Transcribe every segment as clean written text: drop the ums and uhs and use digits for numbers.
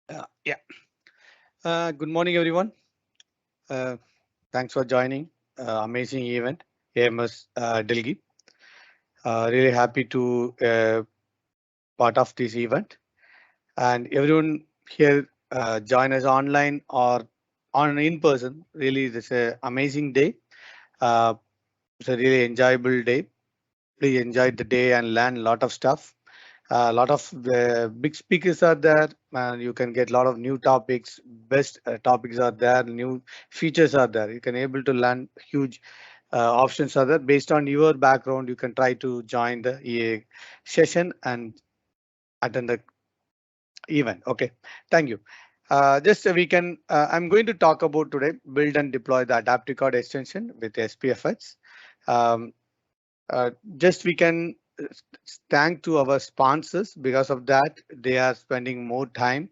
Yeah. Good morning, everyone. Uh, Thanks for joining. Amazing event, AMS Delgi. Really happy to part of this event, and everyone here join us online or on in person. Really, it's an amazing day. Uh, it's a really enjoyable day. Please enjoy the day and learn a lot of stuff. A lot of big speakers are there, and you can get a lot of new topics. Best topics are there. New features are there. You can able to learn huge options are there. Based on your background, you can try to join the session and attend the event. Okay, thank you. Just we can. I'm going to talk about today build and deploy the adaptive card extension with SPFx. Um, just we can thank to our sponsors. Because of that they are spending more time,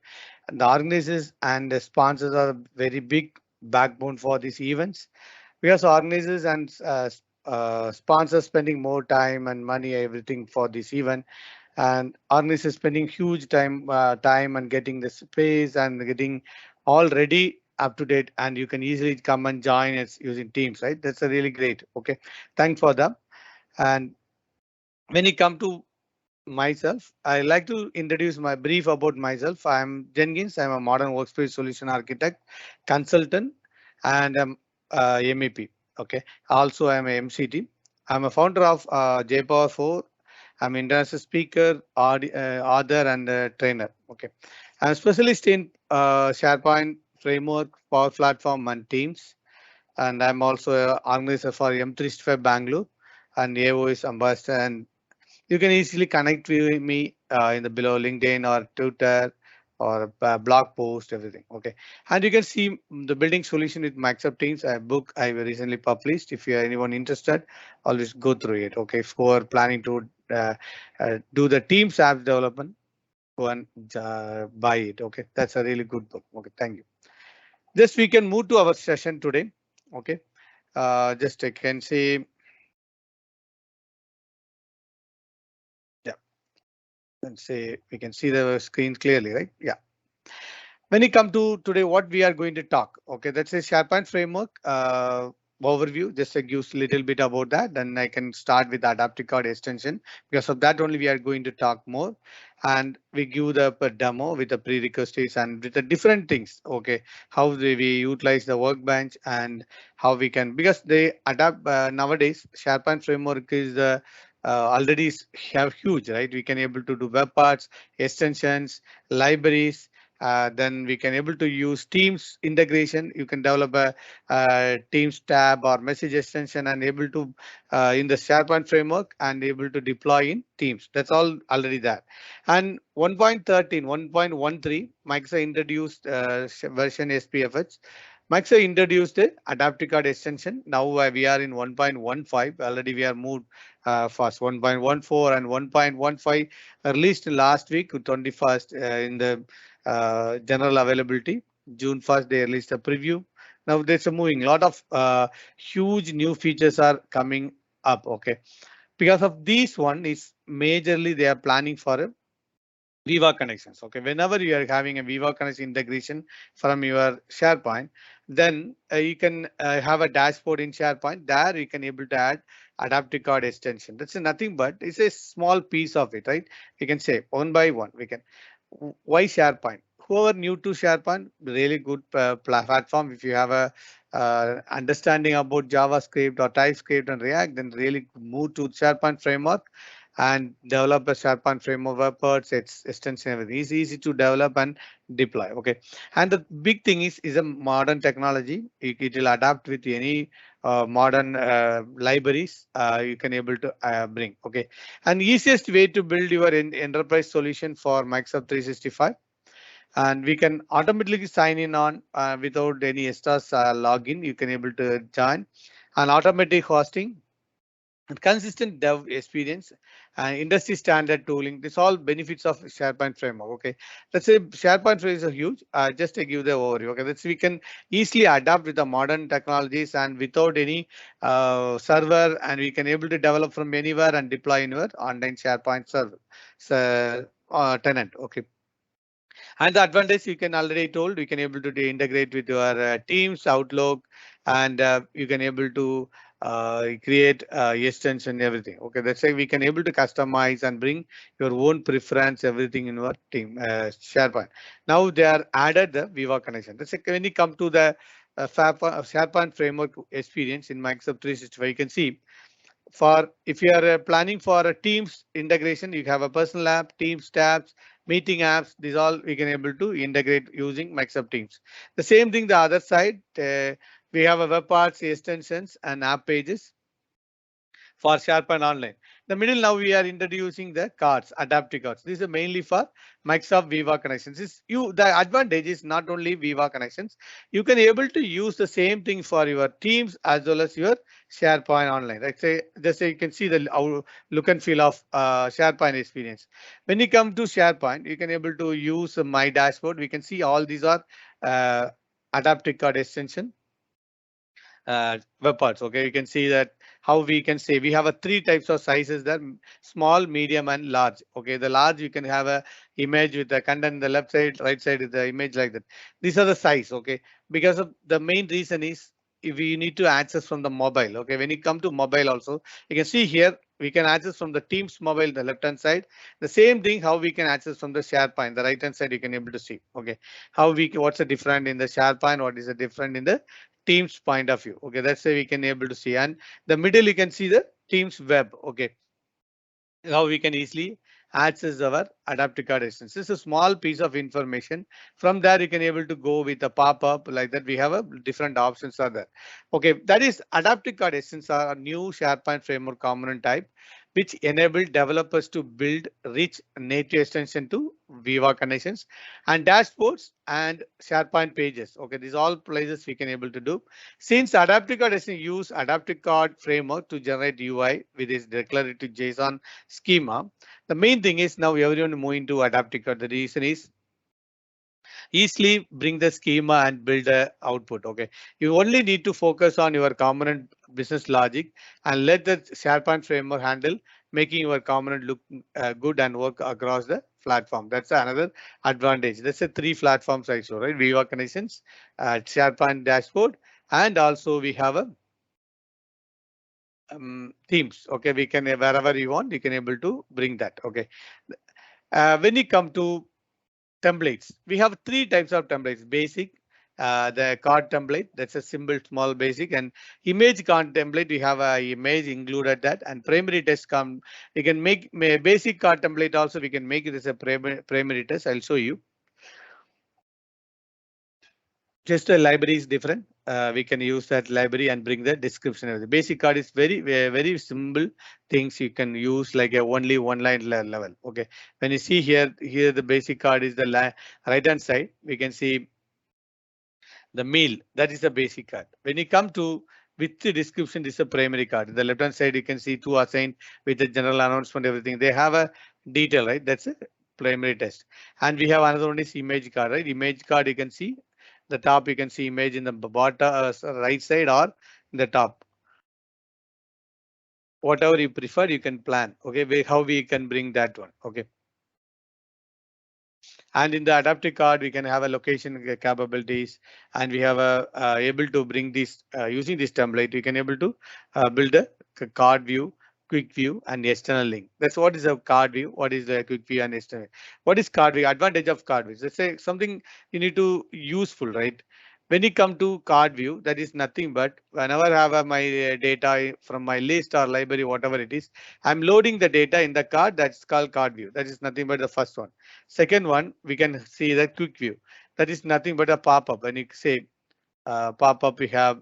and the organizers and the sponsors are a very big backbone for these events, because organizers and sponsors spending more time and money everything for this event, and organizers spending huge time and getting the space and getting all ready up to date, and you can easily come and join us using Teams, right? That's a really great. Okay, thanks for them. And when you come to myself, I like to introduce my brief about myself. I'm Jenkins. I'm a modern workspace solution architect, consultant, and MEP. Okay. Also, I'm a MCT. I'm a founder of JPower 4. I'm international speaker, author, and trainer. Okay. I'm a specialist in SharePoint framework, Power Platform, and Teams. And I'm also an organizer for M365 Bangalore and AOS ambassador. And you can easily connect with me in the below LinkedIn or Twitter or blog post, everything. Okay. And you can see the building solution with Microsoft Teams, a book I recently published. If you are anyone interested, always go through it. Okay. If you are planning to do the Teams app development, go and buy it. Okay. That's a really good book. Okay. Thank you. Just we can move to our session today. Okay. Just I can say, yeah, and say we can see the screen clearly, right? Yeah. When you come to today, what we are going to talk, okay, that's a SharePoint framework overview. Just to give a little bit about that, then I can start with adaptive card extension. Because of that only we are going to talk more, and we give the demo with the prerequisites and with the different things. Okay, how we utilize the workbench and how we can, because they adapt nowadays. SharePoint framework is the already have huge, right? We can able to do web parts, extensions, libraries, then we can able to use Teams integration. You can develop a Teams tab or message extension and able to in the SharePoint framework and able to deploy in Teams. That's all already there. And 1.13, 1.13, Microsoft introduced version SPFx. Microsoft introduced the adaptive card extension. Now we are in 1.15. Already we are moved fast. 1.14 and 1.15 released last week, 21st, in the general availability. June 1st, they released a preview. Now there's a moving. A lot of huge new features are coming up. Okay, because of this one is majorly they are planning for a Viva connections. Okay, whenever you are having a Viva connection integration from your SharePoint, then you can have a dashboard in SharePoint. There you can able to add adaptive card extension. That's nothing but it's a small piece of it, right? We can say one by one. We can why SharePoint? Whoever new to SharePoint, really good platform. If you have a understanding about JavaScript or TypeScript and React, then really move to SharePoint framework and develop a SharePoint framework web parts, its extension, everything. It's easy to develop and deploy. Okay, and the big thing is a modern technology. It will adapt with any modern libraries you can able to bring. Okay, and easiest way to build your enterprise solution for Microsoft 365, and we can automatically sign in on without any extra login. You can able to join, and automatic hosting and consistent dev experience and industry standard tooling. This all benefits of SharePoint framework. Okay, let's say SharePoint framework is a huge. Just to give the overview. Okay, that's we can easily adapt with the modern technologies and without any server, and we can able to develop from anywhere and deploy in your online SharePoint server. So, tenant. Okay, And the advantage you can already told, you can able to integrate with your Teams, Outlook, and you can able to create extension everything. Okay, that's why we can able to customize and bring your own preference everything in your team SharePoint. Now they are added the Viva connection. That's like when you come to the SharePoint framework experience in Microsoft 365, you can see for if you are planning for a Teams integration, you have a personal app, Teams tabs, meeting apps. These all we can able to integrate using Microsoft Teams. The same thing the other side, we have a web parts, extensions, and app pages for SharePoint Online. The middle now we are introducing the cards, adaptive cards. These are mainly for Microsoft Viva connections. The advantage is not only Viva connections, you can able to use the same thing for your Teams as well as your SharePoint Online. Like say, just say you can see the look and feel of SharePoint experience. When you come to SharePoint, you can able to use my dashboard. We can see all these are uh, adaptive card extension web parts. Okay, you can see that how we can say we have a three types of sizes there: small, medium, and large. Okay, the large you can have a image with the content in the left side, right side is the image like that. These are the size. Okay, because of the main reason is if we need to access from the mobile. Okay, when you come to mobile also, you can see here we can access from the Teams mobile, the left hand side. The same thing how we can access from the SharePoint, the right hand side you can able to see. Okay, how we what's the different in the SharePoint, what is the different in the Teams point of view. Okay, that's why we can able to see. And the middle you can see the Teams web. Okay, how we can easily access our adaptive card instance. This is a small piece of information. From there, you can able to go with a pop-up like that. We have a different options are there. Okay, that is adaptive card instance are a new SharePoint framework component type, which enable developers to build rich native extension to Viva connections and dashboards and SharePoint pages. Okay, these all places we can able to do. Since adaptive card extension use adaptive card framework to generate UI with its declarative JSON schema. The main thing is now everyone moving to adaptive code. The reason is easily bring the schema and build a output. Okay, you only need to focus on your component business logic and let the SharePoint framework handle making your component look good and work across the platform. That's another advantage. That's a three platforms I show, right? Viva connections, SharePoint dashboard, and also we have a themes. Okay, we can wherever you want, you can able to bring that. Okay, when you come to templates, we have three types of templates: basic, the card template, that's a simple, small, basic, and image card template. We have a image included that, and primary test come. You can make basic card template also. We can make it as a primary test. I'll show you. Just a library is different. We can use that library and bring the description of the basic card is very simple things you can use like a only one line level. Okay, when you see here the basic card is the right hand side. We can see the meal, that is the basic card. When you come to with the description, this is a primary card. The left hand side you can see two assigned with the general announcement, everything. They have a detail, right? That's a primary test. And we have another one is image card, right? Image card you can see the top, you can see image in the bottom right side or in the top. Whatever you prefer, you can plan. Okay, how we can bring that one. Okay. And in the adaptive card, we can have a location capabilities, and we have a able to bring this using this template. We can able to build a card view, quick view, and external link. That's what is a card view. What is the quick view and external? What is card view? Advantage of card view. Let's say something you need to useful, right? When you come to card view, that is nothing but whenever I have my data from my list or library, whatever it is, I'm loading the data in the card. That's called card view. That is nothing but the first one. Second one, we can see the quick view. That is nothing but a pop-up. When you say pop-up, we have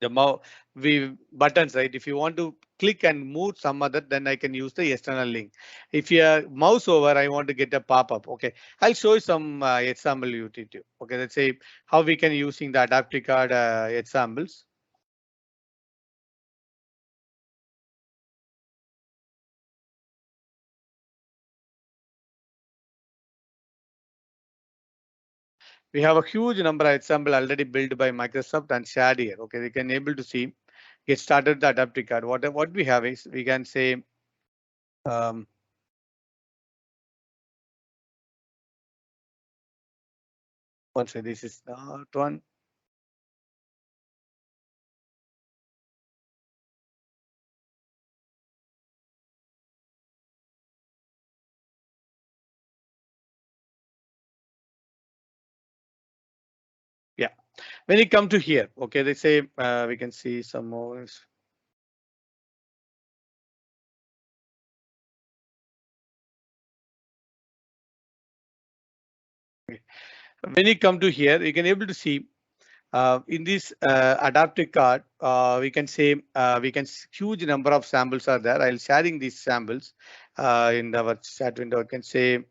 the we buttons, right? If you want to click and move some other, then I can use the external link. If you mouse over, I want to get a pop-up. Okay, I'll show you some example utility. Okay, let's say how we can using the adaptive card examples. We have a huge number of example already built by Microsoft and shared here. Okay, we can able to see get started the adaptive card. What we have is we can say um, One second, this is not one. Yeah. When you come to here, okay, they say we can see some more. When you come to here, you can able to see in this adaptive card, we can say huge number of samples are there. I'll sharing these samples in our chat window. I can say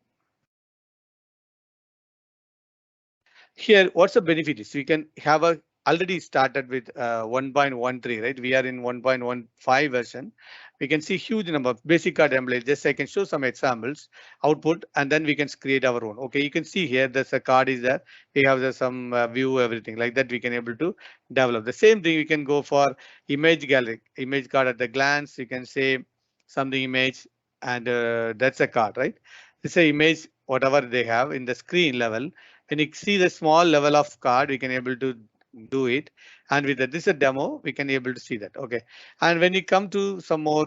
here, what's the benefit is we can have a already started with 1.13, right? We are in 1.15 version. We can see huge number of basic card templates. Just I can show some examples, output, and then we can create our own. Okay, you can see here there's a card is there. We have some view, everything like that. We can able to develop the same thing. We can go for image gallery, image card at the glance. You can say something image, and that's a card, right? It's a image, whatever they have in the screen level. When you see the small level of card, we can able to do it. And with that, this is a demo, we can able to see that. Okay. And when you come to some more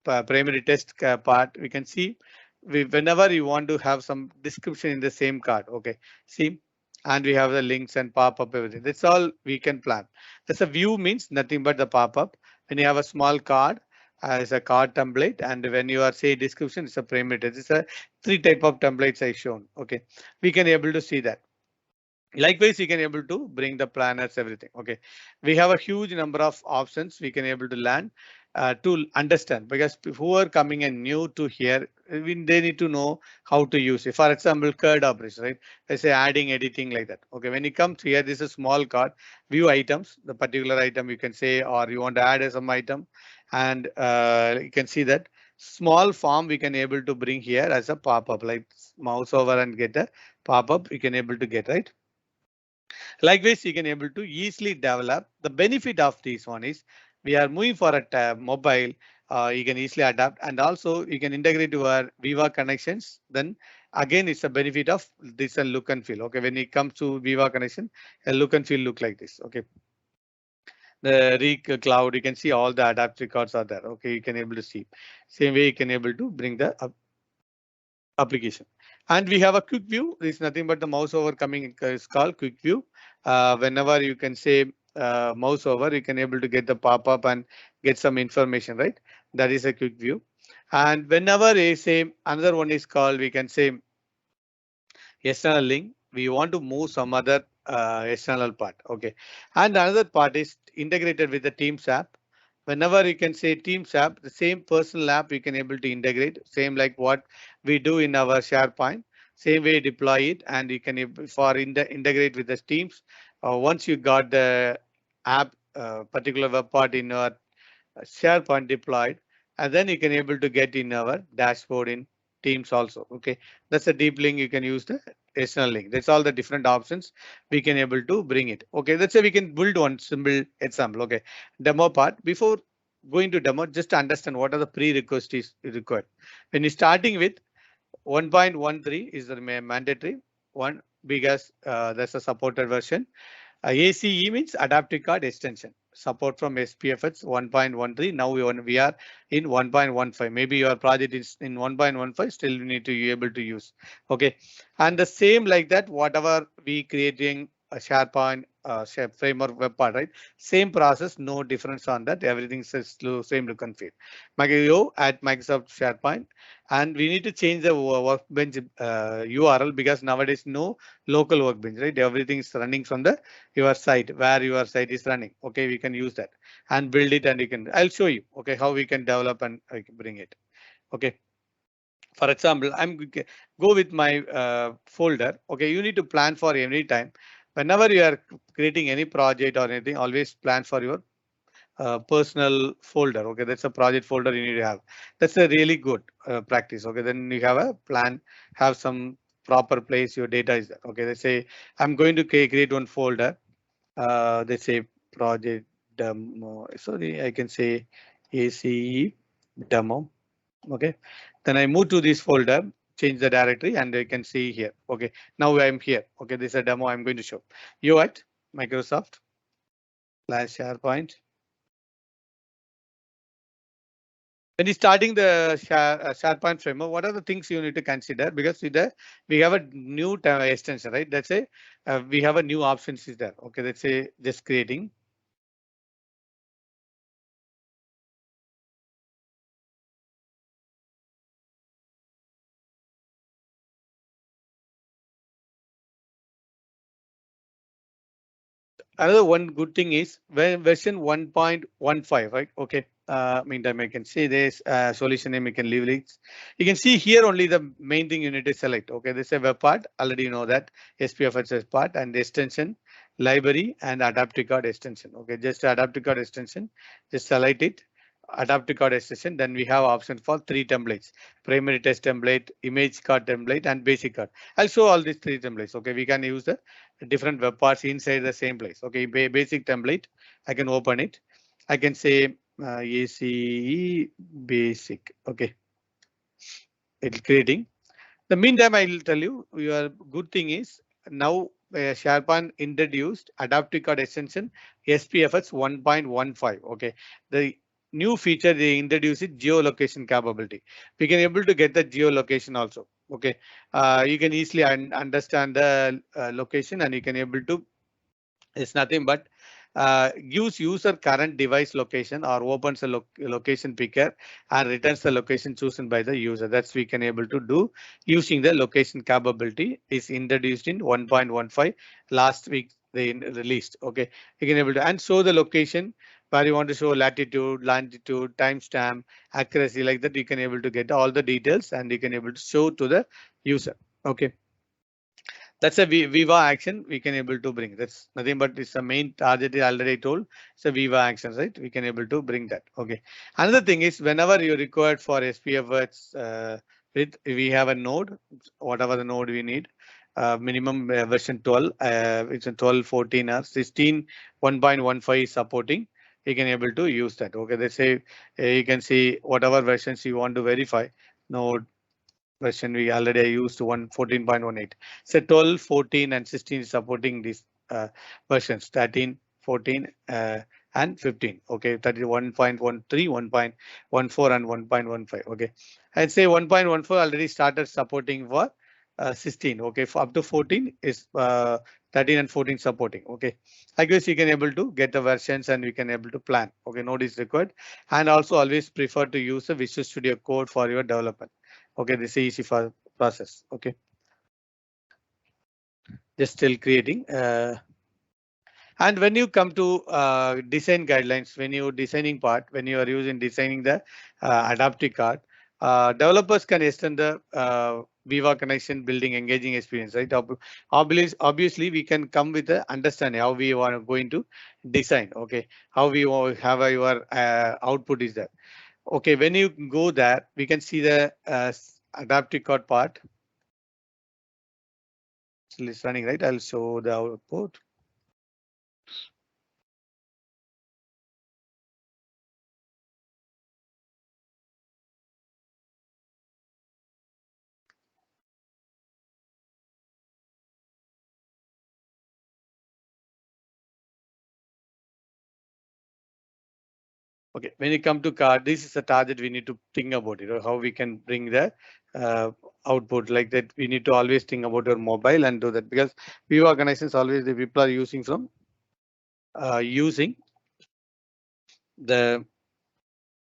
primary test part, we can see whenever you want to have some description in the same card. Okay. See, and we have the links and pop up everything. That's all we can plan. That's a view means nothing but the pop up. When you have a small card as a card template, and when you are say description, it's a primary test. It's a three type of templates I shown. Okay, we can able to see that. Likewise, you can able to bring the planners, everything. Okay, we have a huge number of options we can able to learn to understand, because who are coming and new to here, they need to know how to use it. For example, card operation, right? I say adding, editing like that. Okay, when it comes here, this is a small card, view items, the particular item you can say, or you want to add some item, and you can see that small form we can able to bring here as a pop-up, like mouse over and get a pop-up you can able to get, right? Likewise, you can able to easily develop. The benefit of this one is we are moving for a tab, mobile. You can easily adapt, and also you can integrate your Viva connections. Then again, it's a benefit of this a look and feel. Okay, when it comes to Viva connection, a look and feel look like this. Okay, the Reek cloud, you can see all the adapt records are there. Okay, you can able to see. Same way you can able to bring the application. And we have a quick view. This is nothing but the mouse over coming is called quick view. Whenever you can say mouse over, you can able to get the pop-up and get some information, right? That is a quick view. And whenever they say another one is called, we can say external link. We want to move some other external part. Okay. And another part is integrated with the Teams app. Whenever you can say Teams app, the same personal app you can able to integrate, same like what we do in our SharePoint, same way deploy it, and you can for integrate with the Teams. Once you got the app particular web part in your SharePoint deployed, and then you can able to get in our dashboard in Teams also. Okay, that's a deep link. You can use the external link. That's all the different options we can able to bring it. Okay, let's say we can build one simple example. Okay, demo part. Before going to demo, just to understand what are the prerequisites required. When you're starting with 1.13 is the mandatory one, because that's a supported version. ACE means adaptive card extension. Support from SPFx 1.13. Now we are in 1.15. Maybe your project is in 1.15. Still you need to be able to use. Okay, and the same like that. Whatever we creating a SharePoint framework web part, right? Same process, no difference on that. Everything says same look and feel. Go at Microsoft SharePoint, and we need to change the workbench URL, because nowadays no local workbench, right? Everything is running from the your site where your site is running. Okay, we can use that and build it, and you can, I'll show you, okay, how we can develop and bring it. Okay, for example, go with my folder. Okay, you need to plan for any time. Whenever you are creating any project or anything, always plan for your personal folder. Okay, that's a project folder you need to have. That's a really good practice. Okay, then you have a plan, have some proper place your data is there. Okay, let's say I'm going to create one folder. They say project demo. Sorry, I can say ACE demo. Okay, then I move to this folder. change the directory, and you can see here. Okay, now I'm here. Okay, this is a demo I'm going to show you at Microsoft / SharePoint. When you're starting the SharePoint framework, what are the things you need to consider? Because we have a new extension, right? Let's say we have a new options is there. Okay, let's say just creating. Another one good thing is when version 1.15, right? Okay. Meantime, I can see this solution name. You can leave it. You can see here only the main thing you need to select. Okay, this is a web part. Already you know that SPFx is part and the extension, library and adaptive card extension. Okay, just adaptive card extension. Just select it. Adaptive card extension. Then we have option for 3 templates: primary test template, image card template, and basic card. I'll show all these 3 templates. Okay, we can use the different web parts inside the same place. Okay, basic template. I can open it. I can say ACE basic. Okay, it's creating. The meantime, I will tell you your good thing is now SharePoint introduced adaptive card extension SPFx 1.15. Okay, the new feature they introduced is geolocation capability. We can able to get the geolocation also. Okay, you can easily understand the location, and you can able to, it's nothing but gives user current device location or opens a location picker and returns the location chosen by the user. That's we can able to do using the location capability is introduced in 1.15 last week they released. Okay, you can able to and show the location where you want to show latitude, longitude, timestamp, accuracy, like that. You can able to get all the details and you can able to show to the user. Okay. That's a Viva action we can able to bring. That's nothing but it's the main target is already told. It's a Viva action, right? We can able to bring that. Okay. Another thing is whenever you required for SPFx, we have a node, whatever the node we need. Minimum version 12, it's a 12, 14 or 16, 1.15 is supporting. You can able to use that. Okay, let's say you can see whatever versions you want to verify. Node version we already used one 14.18. So 12, 14 and 16 is supporting these versions 13, 14 and 15. Okay, that is 1.13, 1.14 and 1.15. Okay, I'd say 1.14 already started supporting for 16. Okay, for up to 14 is 13 and 14 supporting. Okay, I guess you can able to get the versions and we can able to plan. Okay, node is required, and also always prefer to use the Visual Studio Code for your development. Okay, this is easy for process. Okay, just still creating. And when you come to design guidelines, when you designing part, when you are using designing the adaptive card, developers can extend the Viva connection building engaging experience, right? Obviously, we can come with the understanding how we are going to design. Okay, how we have your output is there. Okay, when you go there, we can see the adaptive card part. Still is running, right? I'll show the output. Okay, when you come to card, this is a target we need to think about it, or how we can bring the output like that. We need to always think about your mobile and do that, because view organizations always the people are using from using the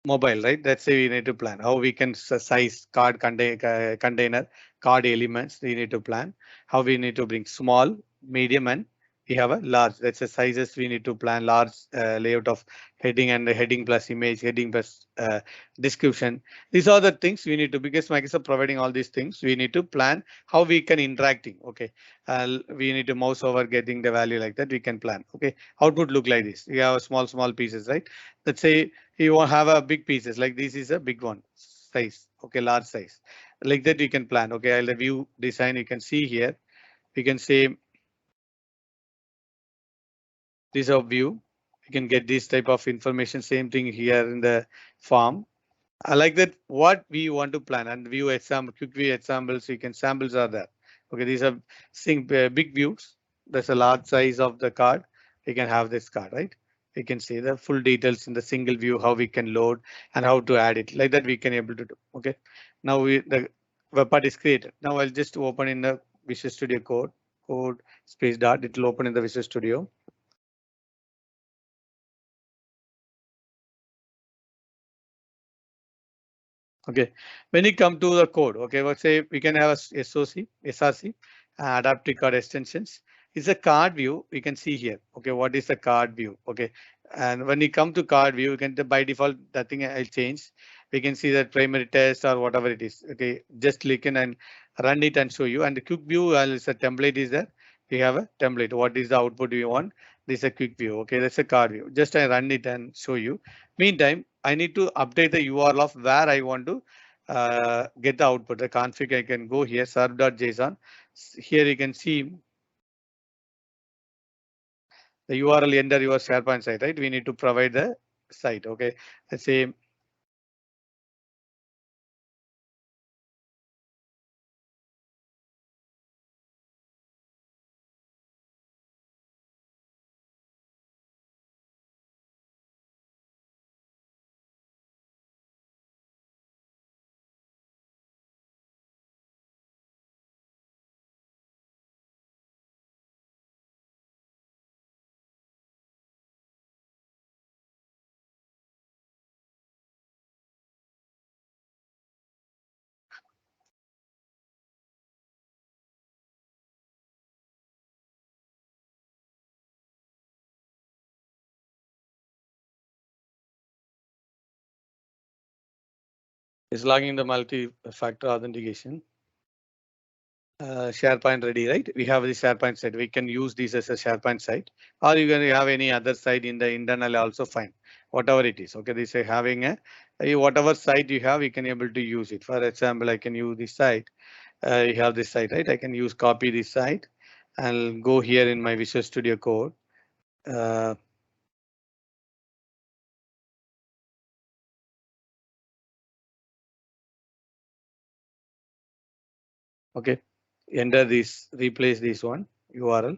mobile, right? That's why we need to plan how we can size card container, card elements. We need to plan how we need to bring small, medium, and we have a large. That's the sizes we need to plan. Large layout of heading and the heading plus image, heading plus description. These are the things we need to, because Microsoft providing all these things. We need to plan how we can interacting. Okay, we need to mouse over getting the value like that. We can plan. Okay, output look like this. We have small pieces, right? Let's say you want have a big pieces like this is a big one size. Okay, large size like that you can plan. Okay, I'll view design. You can see here. We can say this of view. You can get this type of information. Same thing here in the form. I like that what we want to plan and view example, quick view examples. You can samples are there. Okay, these are big views. There's a large size of the card. We can have this card, right? We can see the full details in the single view, how we can load and how to add it. Like that we can able to do. Okay. Now the web part is created. Now I'll just open in the Visual Studio code space dot. It will open in the Visual Studio. Okay, when you come to the code, okay, let's say we can have a SRC, adaptive card extensions. It's a card view. We can see here. Okay, what is the card view? Okay, and when you come to card view, you can by default that thing I'll change. We can see that primary test or whatever it is. Okay, just click in and run it and show you. And the quick view is a template is there. We have a template. What is the output we want? This is a quick view. Okay, that's a card view. Just I run it and show you. Meantime, I need to update the URL of where I want to get the output. The config, I can go here, serve.json. Here you can see the URL enter your SharePoint site, right? We need to provide the site. Okay, let's say it's logging the multi-factor authentication. SharePoint ready, right? We have the SharePoint site. We can use this as a SharePoint site, or you can have any other site in the internal also fine, whatever it is. Okay, this is having whatever site you have, you can able to use it. For example, I can use this site. You have this site, right? I can use copy this site and go here in my Visual Studio Code. Uh, okay, enter this, replace this one URL.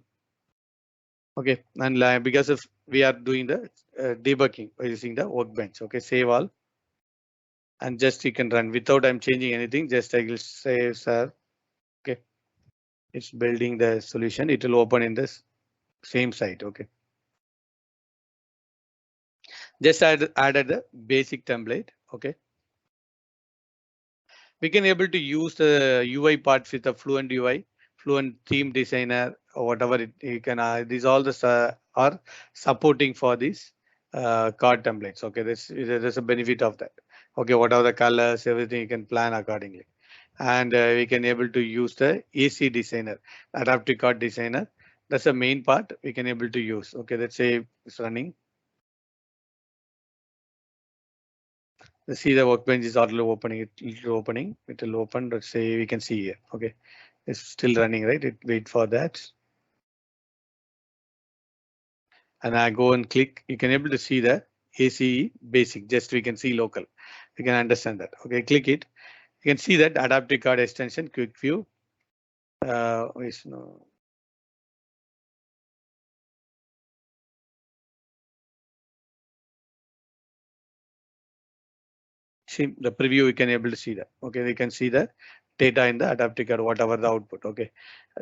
Okay, and because of we are doing the debugging by using the workbench. Okay, save all, and just you can run without I'm changing anything. Just I will save, sir. Okay, it's building the solution. It will open in this same site. Okay, just added the basic template. Okay, we can able to use the UI part with the Fluent UI, Fluent theme designer, or whatever it you can. These all the are supporting for these card templates. Okay, there's a benefit of that. Okay, what are the colors, everything you can plan accordingly, and we can able to use the AC designer, adaptive card designer. That's the main part we can able to use. Okay, let's say it's running. Let's see the workbench is already opening. It will opening. It will open. Let's say we can see here. Okay. It's still running, right? It wait for that. And I go and click. You can able to see the ACE basic. Just we can see local. You can understand that. Okay, click it. You can see that adaptive card extension, quick view. Is no. See the preview. You can able to see that. Okay, we can see the data in the adaptive card, whatever the output. Okay,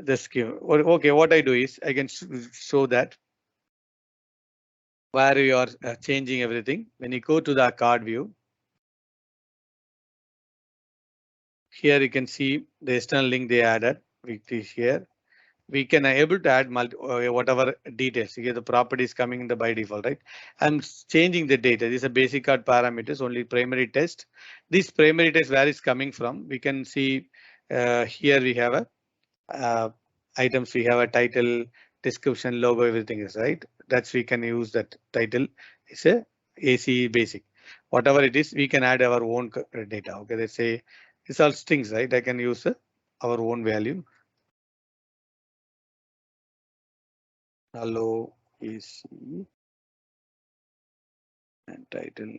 just give. Okay, what I do is I can show that where you are changing everything. When you go to the card view, here you can see the external link they added, which is here. We can able to add whatever details. Here the properties coming in the by default, right? I'm changing the data. These are basic card parameters, only primary test. This primary test where it's coming from, we can see here we have a items. We have a title, description, logo, everything is right. That's we can use that title. It's a AC basic. Whatever it is, we can add our own data. Okay, let's say it's all strings, right? I can use our own value. Hello AC and title.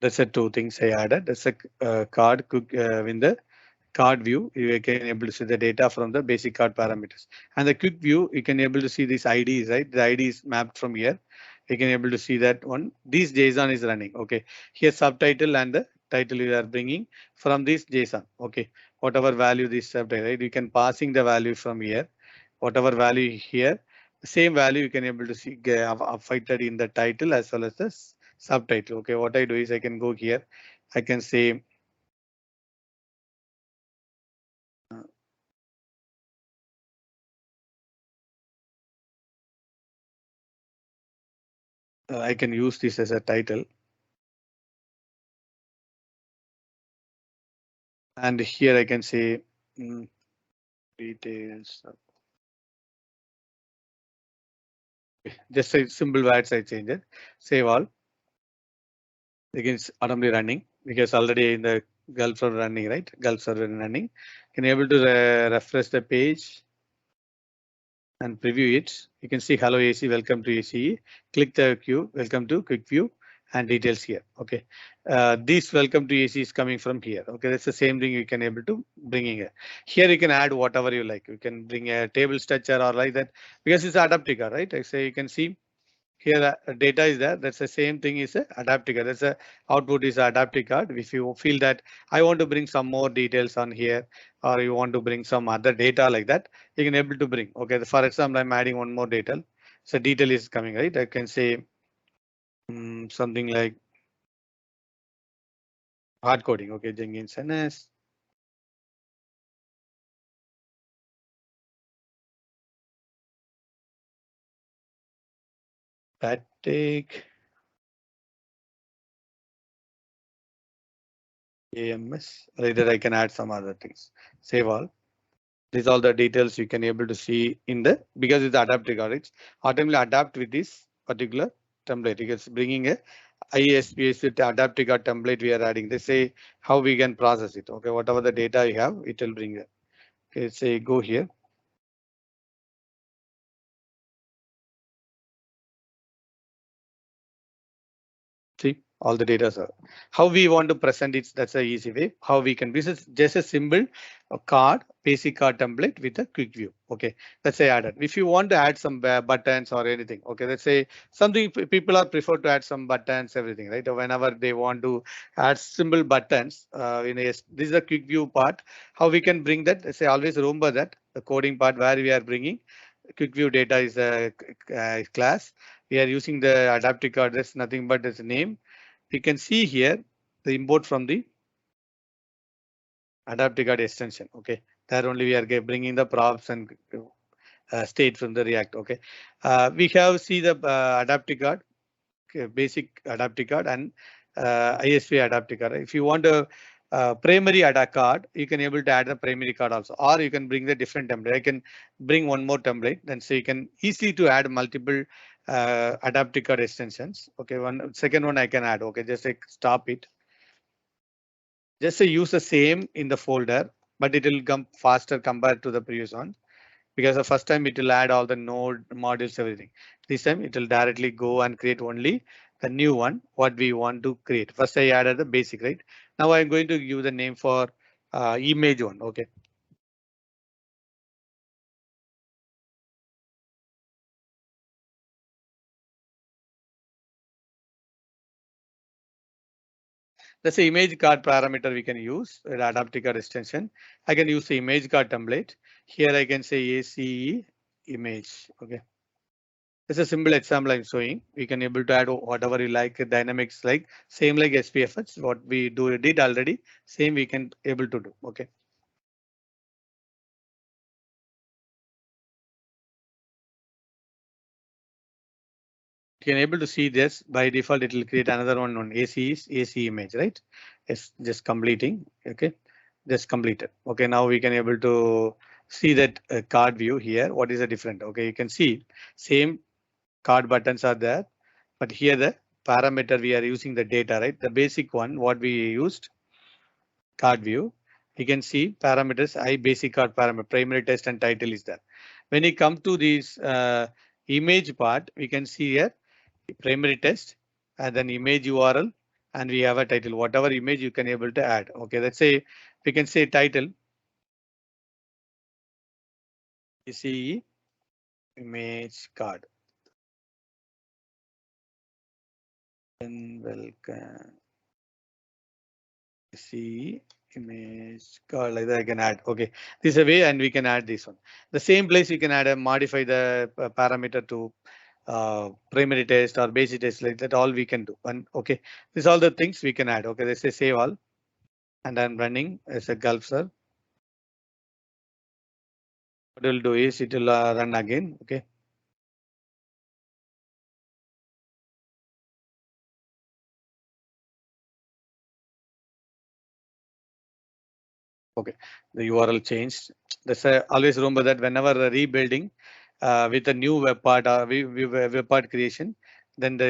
That's the two things I added. That's a card in the card view. You can able to see the data from the basic card parameters. And the quick view, you can able to see these IDs, right? The ID is mapped from here. You can able to see that one. This JSON is running. Okay. Here subtitle and the title you are bringing from this JSON. Okay. Whatever value this subtitle, right? You can passing the value from here. Whatever value here, the same value you can able to see affected in the title as well as the subtitle. Okay. What I do is I can go here. I can say I can use this as a title. And here I can say details. Just a simple words I change it. Save all. Again, it's automatically running because already in the Gulf server running, right? Gulf server running. Can able to refresh the page and preview it. You can see hello AC, welcome to ACE. Click the queue, welcome to quick view and details here. Okay, this welcome to AC is coming from here. Okay, that's the same thing you can able to bring in here. Here you can add whatever you like. You can bring a table structure or like that because it's adaptive card, right? I say you can see here data is there. That's the same thing is a adaptive card. That's a output is adaptive card. If you feel that I want to bring some more details on here or you want to bring some other data like that, you can able to bring. Okay, for example, I'm adding one more detail. So detail is coming, right? I can say something like hard coding. Okay, Jenkins NS. Static AMS. Either I can add some other things. Save all. These all the details you can able to see in the because it's adaptive card. It's automatically adapt with this particular template. It's bringing a ISPS with the adaptive card template we are adding. They say how we can process it. Okay, whatever the data you have, it will bring it. Okay, say go here. See all the data are how we want to present it. That's a easy way how we can. This is just a simple card, basic card template with a quick view. Okay, let's say added. If you want to add some buttons or anything, okay, let's say something people are prefer to add some buttons, everything, right? Or whenever they want to add simple buttons this is a quick view part. How we can bring that? Let's say always remember that the coding part where we are bringing quick view data is a class. We are using the adaptive card. That's nothing but its name. You can see here the import from the adaptive card extension. Okay, there only we are bringing the props and state from the React. Okay, we have see the adaptive card, basic adaptive card and ISP adaptive card. If you want a primary adapt card, you can able to add the primary card also, or you can bring the different template. I can bring one more template, then so you can easily to add multiple adaptive card extensions. Okay, one second one I can add. Okay, just like stop it. Just say use the same in the folder, but it will come faster compared to the previous one because the first time it will add all the node modules, everything. This time it will directly go and create only the new one, what we want to create. First I added the basic, right? Now I'm going to give the name for image one. Okay. That's the image card parameter we can use, the adaptive card extension. I can use the image card template. Here I can say ACE image. Okay. It's a simple example I'm showing. We can able to add whatever you like, dynamics like same like SPFx, what we did already, same we can able to do. Okay. You can able to see this by default. It will create another one on AC is AC image, right? It's just completing. Okay, just completed. Okay, now we can able to see that card view here. What is the different? Okay, you can see same card buttons are there, but here the parameter we are using the data, right? The basic one what we used card view. You can see parameters. I basic card parameter primary test and title is there. When you come to this image part, we can see here primary test and then image URL and we have a title. Whatever image you can able to add. Okay, let's say we can say title CE image card. Then welcome CE image card, like that I can add. Okay, this is a way, and we can add this one. The same place you can add a modify the parameter to primary test or basic test, like that. All we can do. And okay, these all the things we can add. Okay, let's say save all, and I'm running as a Gulf sir. What we'll do is it will run again. Okay. Okay, the URL changed. That's always remember that whenever rebuilding with a new web part or web part creation, then the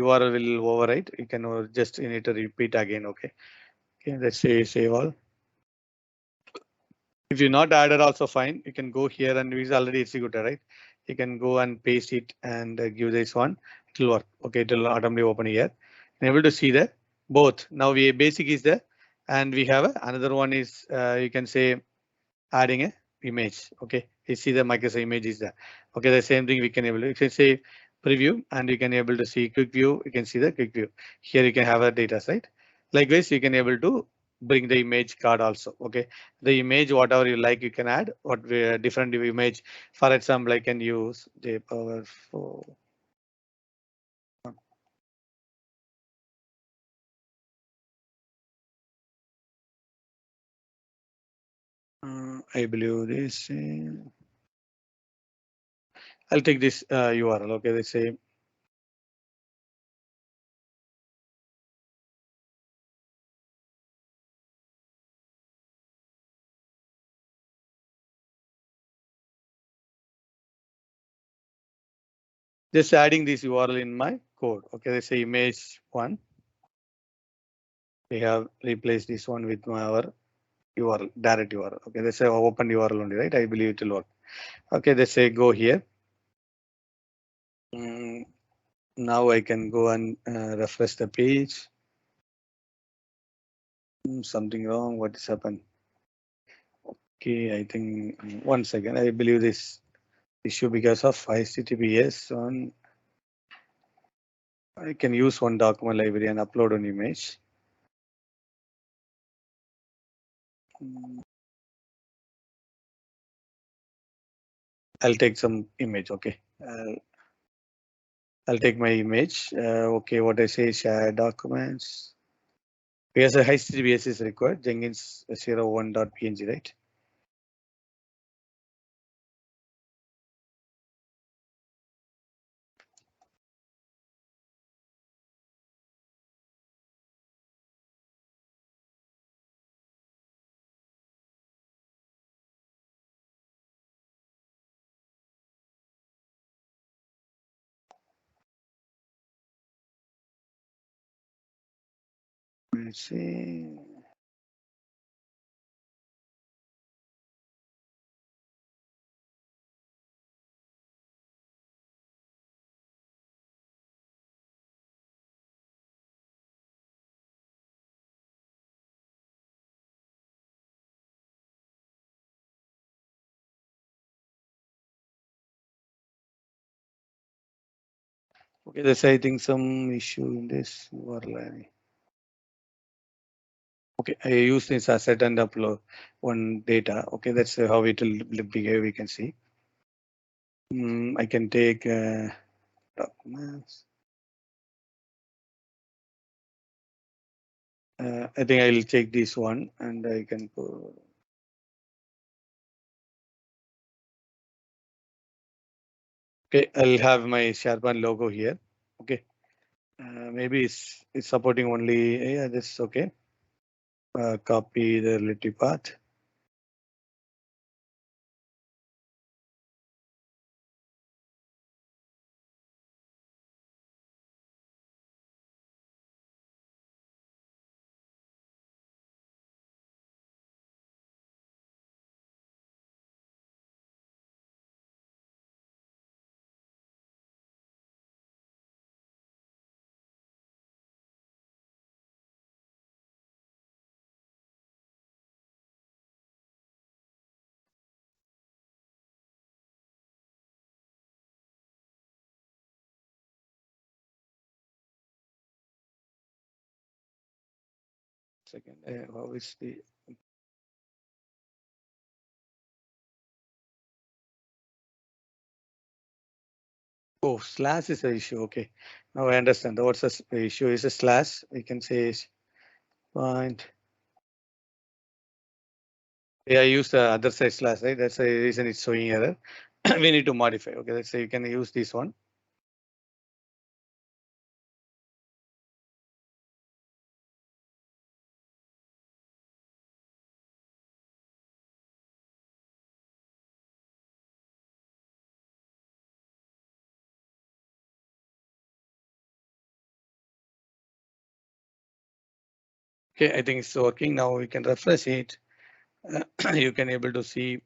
URL will overwrite. You can just you need to repeat again. Okay. Okay. Let's say save all. If you're not added, also fine. You can go here and it's already executed, right? You can go and paste it and give this one. It will work. Okay, it will automatically open here. And able to see that both. Now we basic is there, and we have another one is you can say adding a image. Okay, you see the Microsoft image is there. Okay, the same thing we can able to, you can say preview, and you can able to see quick view. You can see the quick view. Here you can have a data, right? Likewise, you can able to bring the image card also. Okay, the image whatever you like you can add what different image. For example, I can use the powerful. I believe this. I'll take this URL. Okay, let's say just adding this URL in my code. Okay, let's say image one. We have replaced this one with our URL, direct URL. Okay, let's say open URL only, right? I believe it will work. Okay, let's say go here. Now I can go and refresh the page. Something wrong. What is happened? Okay, I think 1 second. I believe this issue because of HTTPS on. I can use one document library and upload an image. I'll take some image. Okay. I'll take my image. Okay, what I say, share documents. Because a HTTPS is required, Jenkins 01.png, right? Let's see. Okay, there's I think some issue in this URL. Okay, I use this asset and upload one data. Okay, that's how it will behave. We can see. I can take documents. I think I'll take this one and I can go. Okay, I'll have my SharePoint logo here. Okay, maybe it's supporting only. Yeah, that's okay. Copy the relative path. Second, how is the oh slash is the issue? Okay, now I understand. What's the issue? Is a slash. We can say is point. Yeah, I use the other side slash, right? That's the reason it's showing error. We need to modify. Okay, let's say you can use this one. Okay, I think it's working now. We can refresh it. You can able to see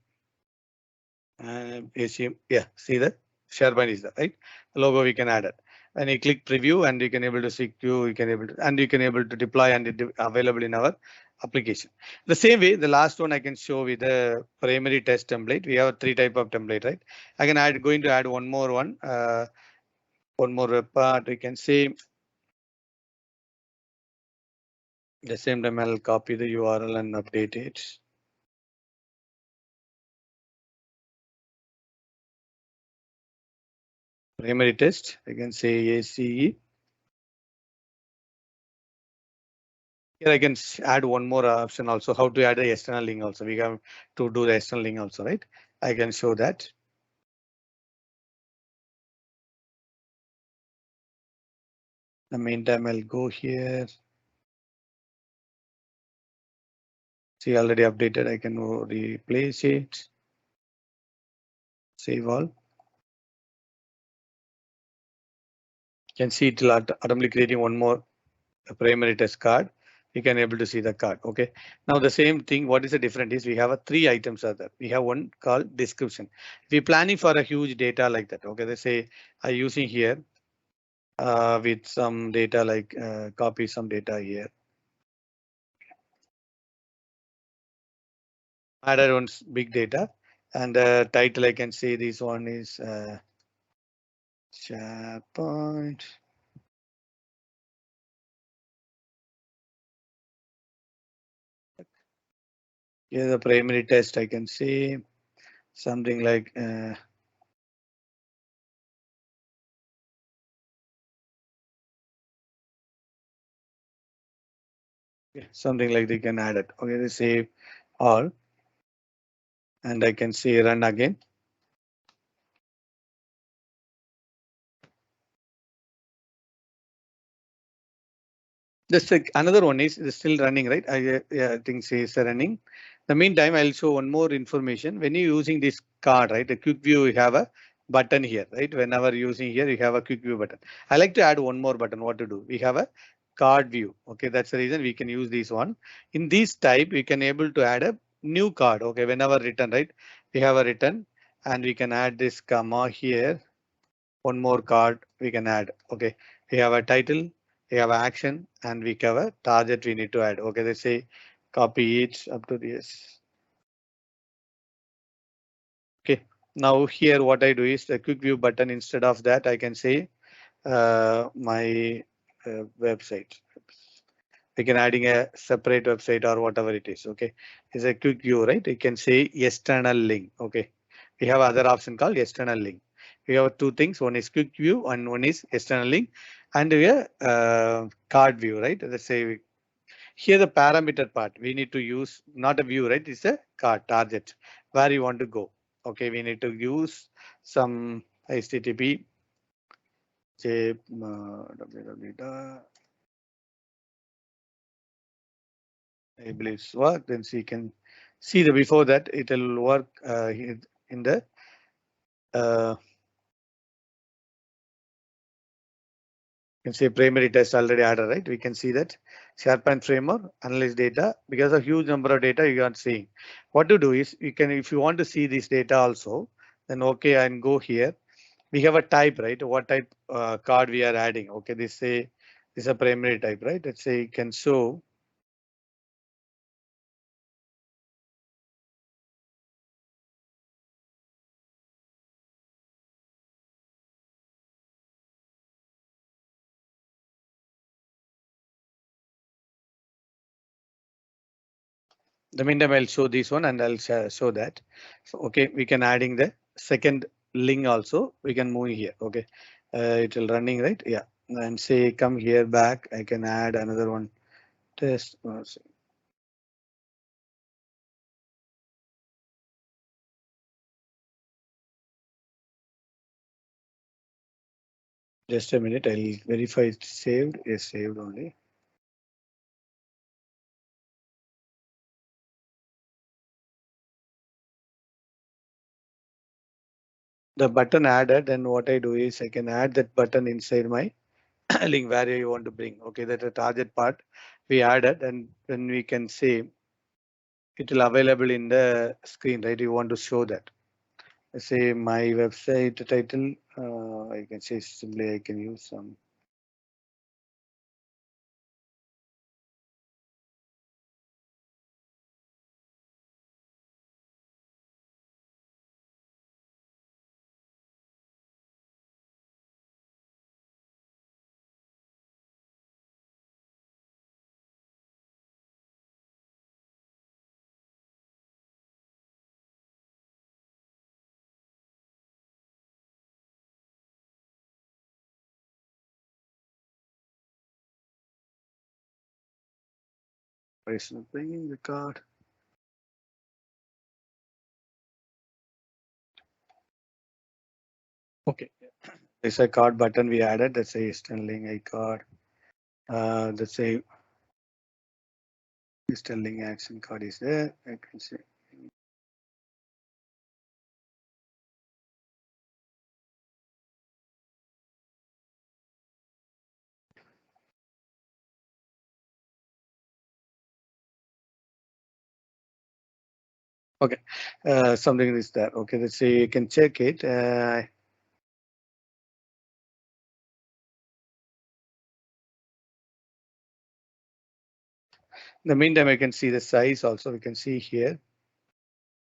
ACM. Yeah, see that SharePoint is there, right? The logo we can add it. When you click preview and you can able to see queue, you can able to and you can able to deploy and it available in our application. The same way, the last one I can show with the primary test template. We have three type of template, right? I can add going to add one more one. One more part. We can say the same time I'll copy the URL and update it. Primary test. I can say ACE. Here I can add one more option also, how to add the external link also. We have to do the external link also, right? I can show that. In the meantime, I'll go here. See, already updated. I can replace it. Save all. You can see it will automatically creating one more primary test card. You can able to see the card. Okay. Now the same thing. What is the difference is we have a three items are there. We have one called description. If we're planning for a huge data like that. Okay. They say I'm using here with some data like copy some data here. Added on big data and the title I can say this one is SharePoint. Here the primary test I can say something like something like they can add it. Okay, they save all and I can say run again. Just like another one is still running, right? I think says running. The meantime, I'll show one more information. When you're using this card, right? The quick view, you have a button here, right? Whenever using here, you have a quick view button. I like to add one more button. What to do? We have a card view. Okay, that's the reason we can use this one. In this type, we can able to add a new card. Okay, whenever written, right? We have a written and we can add this comma here. One more card we can add. Okay, we have a title, we have an action, and we have a target we need to add. Okay, let's say copy each up to this. Okay, now here what I do is the quick view button. Instead of that, I can say my website. We can adding a separate website or whatever it is. Okay, it's a quick view, right? You can say external link. Okay, we have other option called external link. We have two things. One is quick view and one is external link, and we have card view, right? Let's say here the parameter part we need to use not a view, right? It's a card target where you want to go. Okay, we need to use some HTTP. Say, www. I believe it's work. Then so you can see the before that it will work in the you can say primary test already added, right? We can see that SharePoint framework analyze data because of huge number of data you are seeing. What to do is you can if you want to see this data also, then okay and go here. We have a type, right? What type card we are adding? Okay, this say this is a primary type, right? Let's say you can show. The meantime, I'll show this one and I'll show that. So, okay, we can adding the second link also. We can move here. Okay, it will running right. Yeah, and say come here back. I can add another one. Test. Just a minute. I'll verify it's saved. Yes, saved only. The button added, and what I do is I can add that button inside my link where you want to bring. Okay, that the target part we added, and then we can say it will available in the screen, right? You want to show that. Say my website title. I can say simply I can use some. Personal bringing the card. Okay, there's a card button we added. That's a Sterling a card. That's a Sterling action card is there. I can say. Okay, something is there. Okay, let's say you can check it. In the meantime, I can see the size also. We can see here.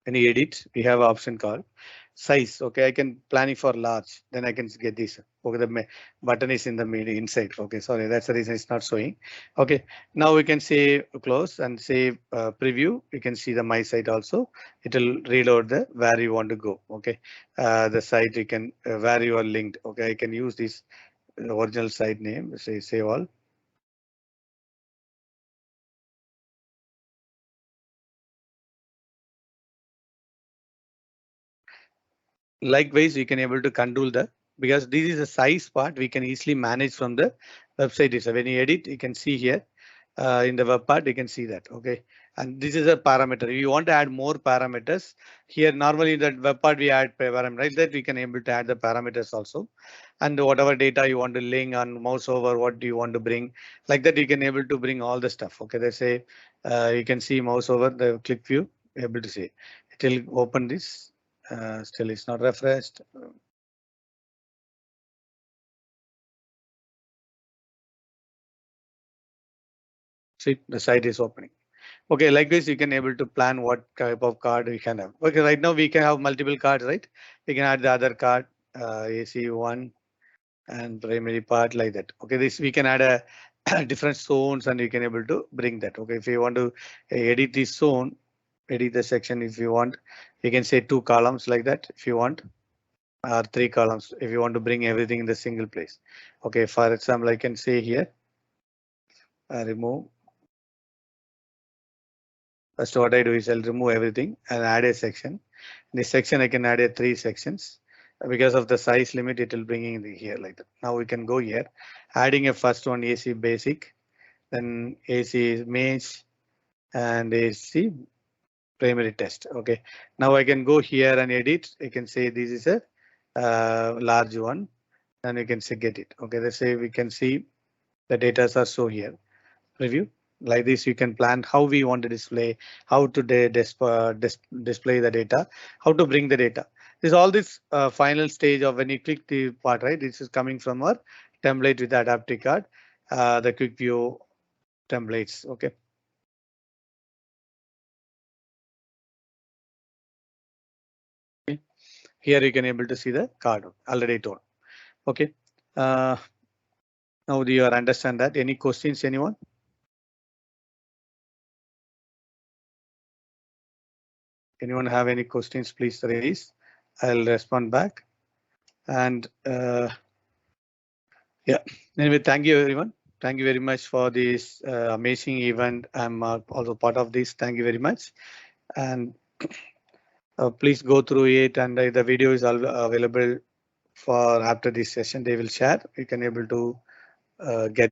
When you edit, we have an option called size. Okay, I can plan it for large. Then I can get this. Okay, the button is in the inside. Okay, sorry, that's the reason it's not showing. Okay, now we can say close and say preview. You can see the my site also. It will read out the where you want to go. Okay, the site you can where you are linked. Okay, I can use this original site name. Say save all. Likewise, you can able to control the because this is a size part we can easily manage from the website itself. When you edit, you can see here in the web part, you can see that. Okay, and this is a parameter. If you want to add more parameters here, normally in that web part we add parameter, right? That we can able to add the parameters also, and whatever data you want to link on mouse over, what do you want to bring, like that you can able to bring all the stuff. Okay, they say you can see mouse over the click view, able to see it will open this. Still it's not refreshed. See, the site is opening. Okay, like this, you can able to plan what type of card we can have. Okay, right now we can have multiple cards, right? We can add the other card, AC1 and primary part like that. Okay, this we can add a different zones and you can able to bring that. Okay, if you want to edit this zone, edit the section if you want, you can say 2 columns like that if you want, or 3 columns if you want to bring everything in the single place. Okay, for example, I can say here, remove. First, what I do is I'll remove everything and add a section. In this section, I can add a 3 sections. Because of the size limit, it will bring in the here like that. Now we can go here, adding a first one AC basic, then AC mains and AC primary test. Okay. Now I can go here and edit. I can say this is a large one, and you can say get it. Okay. Let's say we can see the data are so here. Preview. Like this, you can plan how we want to display, how to display the data, how to bring the data. This all this final stage of when you click the part, right? This is coming from our template with the adaptive card, the quick view templates. Okay. Here you can able to see the card already told. Okay. Now do you understand that? Any questions, anyone? Anyone have any questions, please raise. I'll respond back. And yeah, anyway, thank you everyone. Thank you very much for this amazing event. I'm also part of this. Thank you very much. And please go through it, and the video is available for after this session. They will share. You can able to get